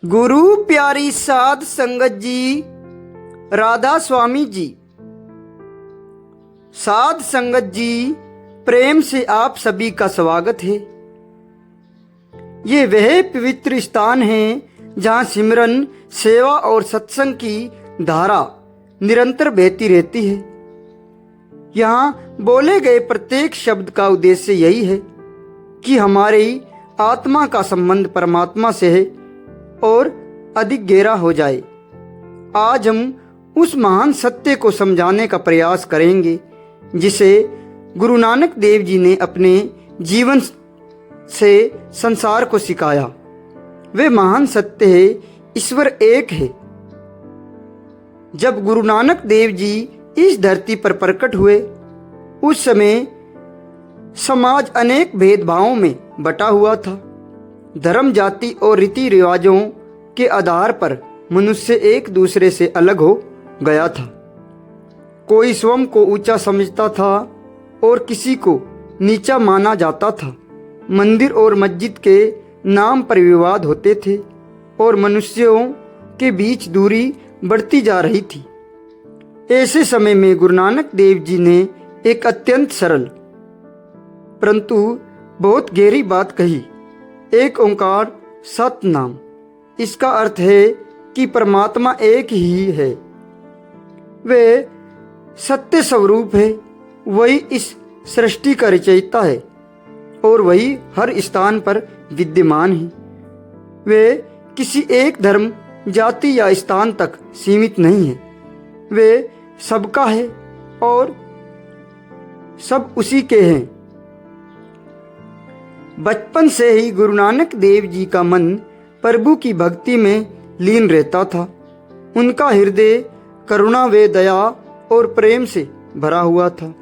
गुरु प्यारी साध संगत जी, राधा स्वामी जी। साध संगत जी, प्रेम से आप सभी का स्वागत है। ये वह पवित्र स्थान है जहाँ सिमरन, सेवा और सत्संग की धारा निरंतर बहती रहती है। यहाँ बोले गए प्रत्येक शब्द का उद्देश्य यही है कि हमारी आत्मा का संबंध परमात्मा से है और अधिक गहरा हो जाए। आज हम उस महान सत्य को समझाने का प्रयास करेंगे जिसे गुरु नानक देव जी ने अपने जीवन से संसार को सिखाया। वे महान सत्य है, ईश्वर एक है। जब गुरु नानक देव जी इस धरती पर प्रकट हुए, उस समय समाज अनेक भेदभावों में बटा हुआ था। धर्म, जाति और रीति रिवाजों के आधार पर मनुष्य एक दूसरे से अलग हो गया था। कोई स्वयं को ऊंचा समझता था और किसी को नीचा माना जाता था। मंदिर और मस्जिद के नाम पर विवाद होते थे और मनुष्यों के बीच दूरी बढ़ती जा रही थी। ऐसे समय में गुरु नानक देव जी ने एक अत्यंत सरल परंतु बहुत गहरी बात कही। एक ओंकार सतनाम। इसका अर्थ है कि परमात्मा एक ही है। वे सत्य स्वरूप है। वही इस सृष्टि का रचयिता है और वही हर स्थान पर विद्यमान है। वे किसी एक धर्म, जाति या स्थान तक सीमित नहीं है। वे सबका है और सब उसी के हैं। बचपन से ही गुरु नानक देव जी का मन प्रभु की भक्ति में लीन रहता था। उनका हृदय करुणा व दया और प्रेम से भरा हुआ था।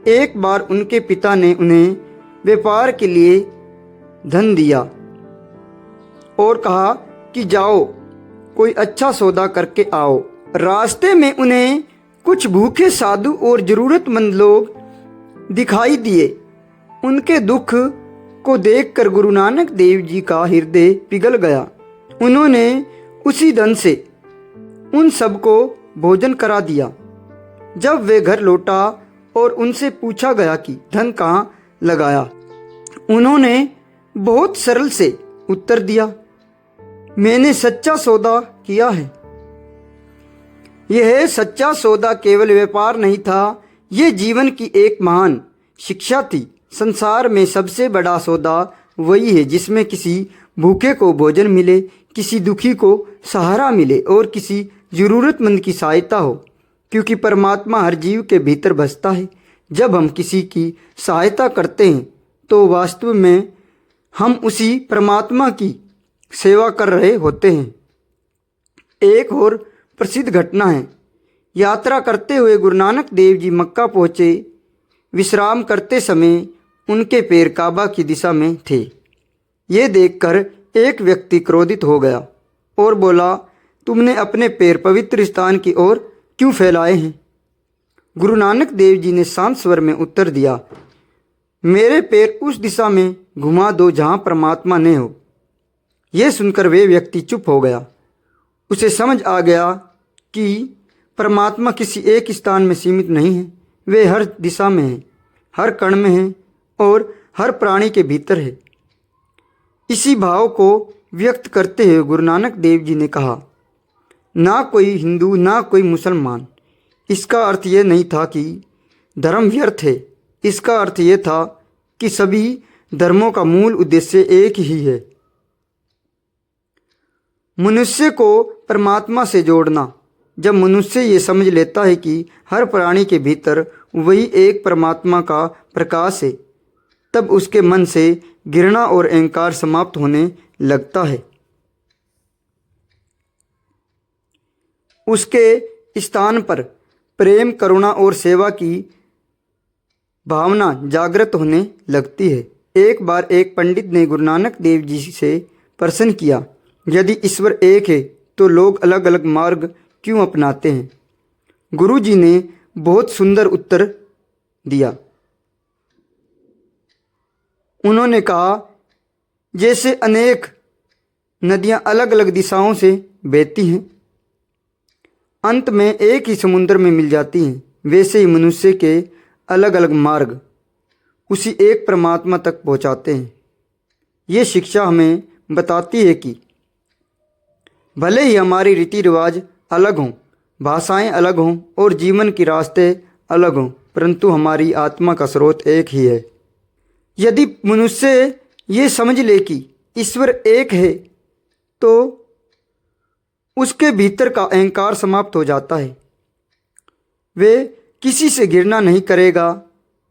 एक बार उनके पिता ने उन्हें व्यापार के लिए धन दिया और कहा कि जाओ, कोई अच्छा सौदा करके आओ। रास्ते में उन्हें कुछ भूखे साधु और जरूरतमंद लोग दिखाई दिए। उनके दुख को देखकर गुरु नानक देव जी का हृदय पिघल गया। उन्होंने उसी धन से उन सबको भोजन करा दिया। जब वे घर लौटा और उनसे पूछा गया कि धन कहाँ लगाया, उन्होंने बहुत सरल से उत्तर दिया, मैंने सच्चा सौदा किया है। यह सच्चा सौदा केवल व्यापार नहीं था, यह जीवन की एक महान शिक्षा थी। संसार में सबसे बड़ा सौदा वही है जिसमें किसी भूखे को भोजन मिले, किसी दुखी को सहारा मिले और किसी जरूरतमंद की सहायता हो, क्योंकि परमात्मा हर जीव के भीतर बसता है। जब हम किसी की सहायता करते हैं तो वास्तव में हम उसी परमात्मा की सेवा कर रहे होते हैं। एक और प्रसिद्ध घटना है। यात्रा करते हुए गुरु नानक देव जी मक्का पहुँचे। विश्राम करते समय उनके पैर काबा की दिशा में थे। ये देखकर एक व्यक्ति क्रोधित हो गया और बोला, तुमने अपने पैर पवित्र स्थान की ओर क्यों फैलाए हैं? गुरु नानक देव जी ने शांत स्वर में उत्तर दिया, मेरे पैर उस दिशा में घुमा दो जहाँ परमात्मा न हो। यह सुनकर वे व्यक्ति चुप हो गया। उसे समझ आ गया कि परमात्मा किसी एक स्थान में सीमित नहीं है। वे हर दिशा में है, हर कण में है और हर प्राणी के भीतर है। इसी भाव को व्यक्त करते हुए गुरु नानक देव जी ने कहा, ना कोई हिंदू, ना कोई मुसलमान। इसका अर्थ ये नहीं था कि धर्म व्यर्थ है। इसका अर्थ ये था कि सभी धर्मों का मूल उद्देश्य एक ही है, मनुष्य को परमात्मा से जोड़ना। जब मनुष्य ये समझ लेता है कि हर प्राणी के भीतर वही एक परमात्मा का प्रकाश है, तब उसके मन से घृणा और अहंकार समाप्त होने लगता है। उसके स्थान पर प्रेम, करुणा और सेवा की भावना जागृत होने लगती है। एक बार एक पंडित ने गुरु नानक देव जी से प्रश्न किया, यदि ईश्वर एक है तो लोग अलग अलग मार्ग क्यों अपनाते हैं? गुरु जी ने बहुत सुंदर उत्तर दिया। उन्होंने कहा, जैसे अनेक नदियाँ अलग अलग दिशाओं से बहती हैं, अंत में एक ही समुद्र में मिल जाती हैं। वैसे ही मनुष्य के अलग अलग मार्ग उसी एक परमात्मा तक पहुँचाते हैं। ये शिक्षा हमें बताती है कि भले ही हमारे रीति रिवाज अलग हों, भाषाएं अलग हों और जीवन के रास्ते अलग हों, परंतु हमारी आत्मा का स्रोत एक ही है। यदि मनुष्य ये समझ ले कि ईश्वर एक है तो उसके भीतर का अहंकार समाप्त हो जाता है। वे किसी से घृणा नहीं करेगा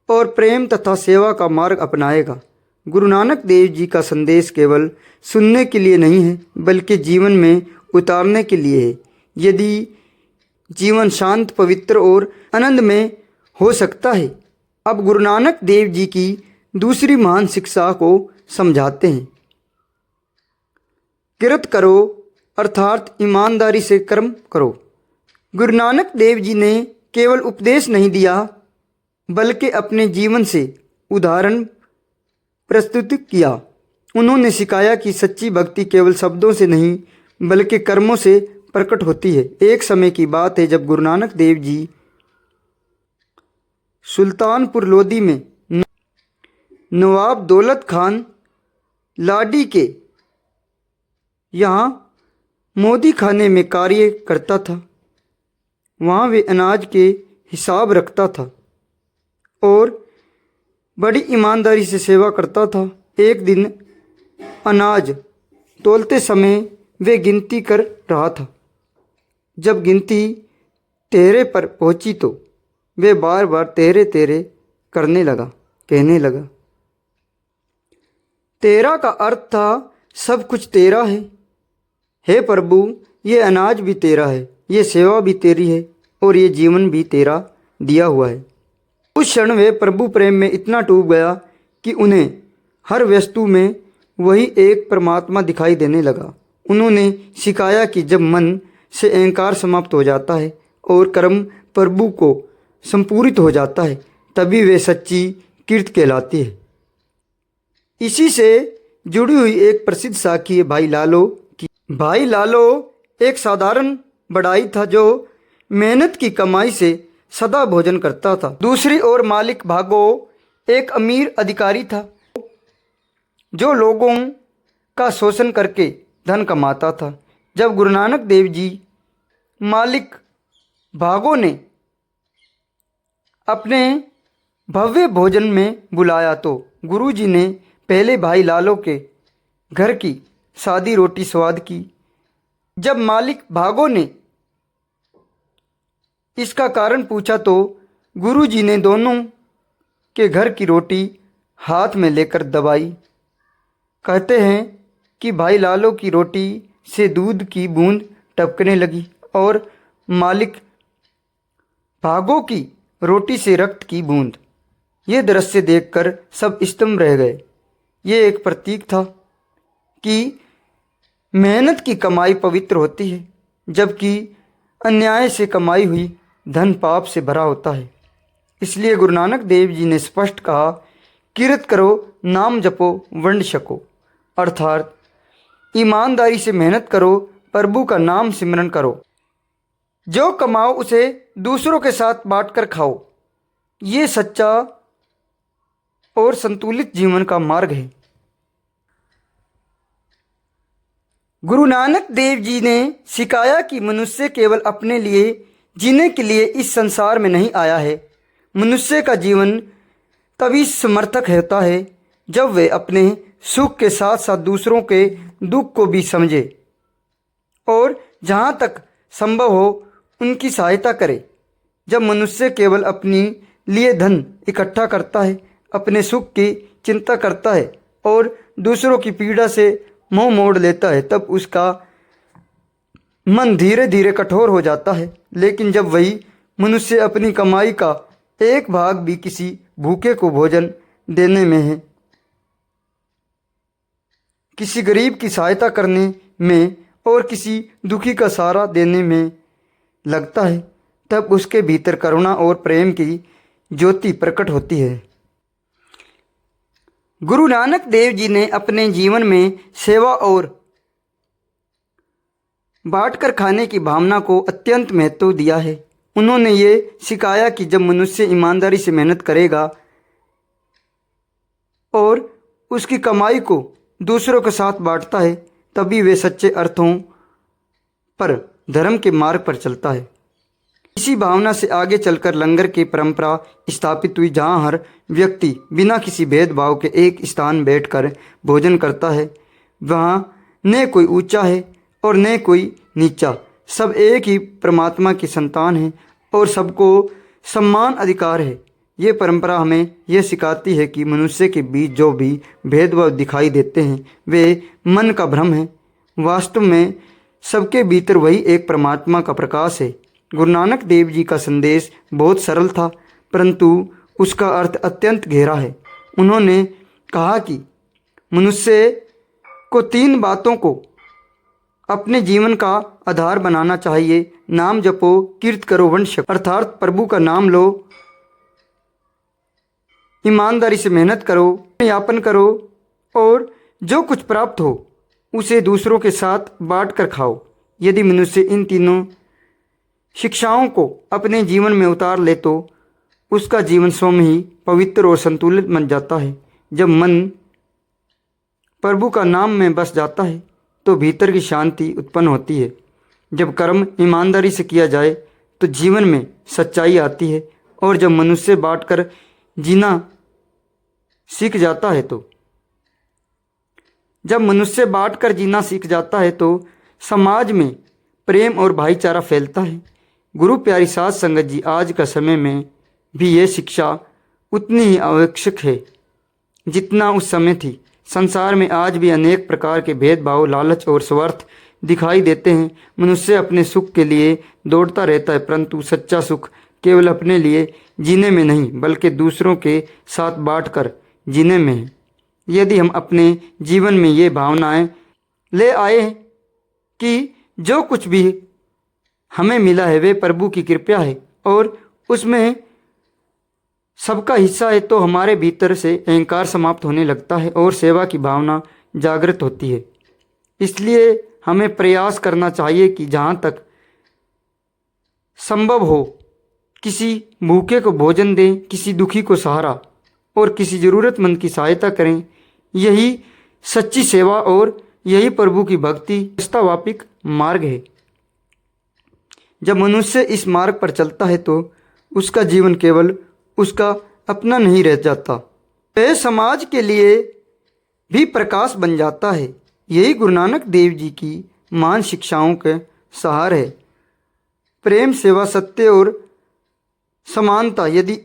और प्रेम तथा सेवा का मार्ग अपनाएगा। गुरु नानक देव जी का संदेश केवल सुनने के लिए नहीं है, बल्कि जीवन में उतारने के लिए है। यदि जीवन शांत, पवित्र और आनंदमय हो सकता है। अब गुरु नानक देव जी की दूसरी महान शिक्षा को समझाते हैं। किरत करो अर्थात ईमानदारी से कर्म करो। गुरु नानक देव जी ने केवल उपदेश नहीं दिया, बल्कि अपने जीवन से उदाहरण प्रस्तुत किया। उन्होंने सिखाया कि सच्ची भक्ति केवल शब्दों से नहीं, बल्कि कर्मों से प्रकट होती है। एक समय की बात है जब गुरु नानक देव जी सुल्तानपुर लोधी में नवाब दौलत खान लाडी के यहाँ मोदी खाने में कार्य करता था। वहाँ वे अनाज के हिसाब रखता था और बड़ी ईमानदारी से सेवा करता था। एक दिन अनाज तोलते समय वे गिनती कर रहा था। जब गिनती 13 पर पहुंची तो वे बार बार 13 13 कहने लगा। 13 का अर्थ था सब कुछ तेरा है। हे प्रभु, ये अनाज भी तेरा है, ये सेवा भी तेरी है और ये जीवन भी तेरा दिया हुआ है। उस क्षण वे प्रभु प्रेम में इतना डूब गया कि उन्हें हर वस्तु में वही एक परमात्मा दिखाई देने लगा। उन्होंने सिखाया कि जब मन से अहंकार समाप्त हो जाता है और कर्म प्रभु को संपूरित हो जाता है, तभी वे सच्ची कीर्ति कहलाती है। इसी से जुड़ी हुई एक प्रसिद्ध साखी है भाई लालो की। भाई लालो एक साधारण बढ़ाई था जो मेहनत की कमाई से सदा भोजन करता था। दूसरी ओर मालिक भागो एक अमीर अधिकारी था जो लोगों का शोषण करके धन कमाता था। जब गुरु नानक देव जी मालिक भागो ने अपने भव्य भोजन में बुलाया तो गुरु जी ने पहले भाई लालो के घर की सादी रोटी स्वाद की। जब मालिक भागो ने इसका कारण पूछा तो गुरु जी ने दोनों के घर की रोटी हाथ में लेकर दबाई। कहते हैं कि भाई लालो की रोटी से दूध की बूंद टपकने लगी और मालिक भागो की रोटी से रक्त की बूंद। ये दृश्य देखकर सब स्तंभ रह गए। ये एक प्रतीक था कि मेहनत की कमाई पवित्र होती है, जबकि अन्याय से कमाई हुई धन पाप से भरा होता है। इसलिए गुरु नानक देव जी ने स्पष्ट कहा, किरत करो, नाम जपो, वंड छको। अर्थात ईमानदारी से मेहनत करो, प्रभु का नाम सिमरन करो, जो कमाओ उसे दूसरों के साथ बांटकर खाओ। ये सच्चा और संतुलित जीवन का मार्ग है। गुरु नानक देव जी ने सिखाया कि मनुष्य केवल अपने लिए जीने के लिए इस संसार में नहीं आया है। मनुष्य का जीवन तभी समर्थक होता है जब वे अपने सुख के साथ साथ दूसरों के दुख को भी समझे और जहाँ तक संभव हो उनकी सहायता करे। जब मनुष्य केवल अपने लिए धन इकट्ठा करता है, अपने सुख की चिंता करता है और दूसरों की पीड़ा से मुंह मोड़ लेता है, तब उसका मन धीरे धीरे कठोर हो जाता है। लेकिन जब वही मनुष्य अपनी कमाई का एक भाग भी किसी भूखे को भोजन देने में है, किसी गरीब की सहायता करने में और किसी दुखी का सहारा देने में लगता है, तब उसके भीतर करुणा और प्रेम की ज्योति प्रकट होती है। गुरु नानक देव जी ने अपने जीवन में सेवा और बांटकर खाने की भावना को अत्यंत महत्व दिया है। उन्होंने ये सिखाया कि जब मनुष्य ईमानदारी से मेहनत करेगा और उसकी कमाई को दूसरों के साथ बांटता है, तभी वे सच्चे अर्थों पर धर्म के मार्ग पर चलता है। इसी भावना से आगे चलकर लंगर की परंपरा स्थापित हुई, जहाँ हर व्यक्ति बिना किसी भेदभाव के एक स्थान बैठकर भोजन करता है। वहाँ न कोई ऊंचा है और न कोई नीचा, सब एक ही परमात्मा की संतान है और सबको समान अधिकार है। ये परंपरा हमें यह सिखाती है कि मनुष्य के बीच जो भी भेदभाव दिखाई देते हैं वे मन का भ्रम है। वास्तव में सबके भीतर वही एक परमात्मा का प्रकाश है। गुरु नानक देव जी का संदेश बहुत सरल था, परंतु उसका अर्थ अत्यंत गहरा है। उन्होंने कहा कि मनुष्य को 3 बातों को अपने जीवन का आधार बनाना चाहिए। नाम जपो, कीर्त करो, वंश, अर्थात प्रभु का नाम लो, ईमानदारी से मेहनत करो, यापन करो और जो कुछ प्राप्त हो उसे दूसरों के साथ बांट कर खाओ। यदि मनुष्य इन तीनों शिक्षाओं को अपने जीवन में उतार ले तो उसका जीवन स्वयं ही पवित्र और संतुलित बन जाता है। जब मन प्रभु का नाम में बस जाता है तो भीतर की शांति उत्पन्न होती है। जब कर्म ईमानदारी से किया जाए तो जीवन में सच्चाई आती है और जब मनुष्य बांटकर जीना सीख जाता है तो समाज में प्रेम और भाईचारा फैलता है। गुरु प्यारी साध संगत जी, आज का समय में भी ये शिक्षा उतनी ही आवश्यक है जितना उस समय थी। संसार में आज भी अनेक प्रकार के भेदभाव, लालच और स्वार्थ दिखाई देते हैं। मनुष्य अपने सुख के लिए दौड़ता रहता है, परंतु सच्चा सुख केवल अपने लिए जीने में नहीं बल्कि दूसरों के साथ बांटकर जीने में है। यदि हम अपने जीवन में ये भावनाएं ले आए कि जो कुछ भी हमें मिला है वे प्रभु की कृपा है और उसमें सबका हिस्सा है, तो हमारे भीतर से अहंकार समाप्त होने लगता है और सेवा की भावना जागृत होती है। इसलिए हमें प्रयास करना चाहिए कि जहाँ तक संभव हो किसी भूखे को भोजन दें, किसी दुखी को सहारा और किसी ज़रूरतमंद की सहायता करें। यही सच्ची सेवा और यही प्रभु की भक्ति वास्तविक मार्ग है। जब मनुष्य इस मार्ग पर चलता है तो उसका जीवन केवल उसका अपना नहीं रह जाता, वह समाज के लिए भी प्रकाश बन जाता है। यही गुरु नानक देव जी की महान शिक्षाओं के सार है। प्रेम, सेवा, सत्य और समानता, यदि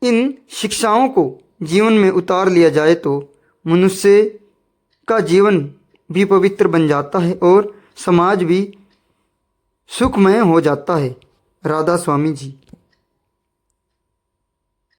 इन शिक्षाओं को जीवन में उतार लिया जाए तो मनुष्य का जीवन भी पवित्र बन जाता है और समाज भी सुखमय हो जाता है। राधा स्वामी जी।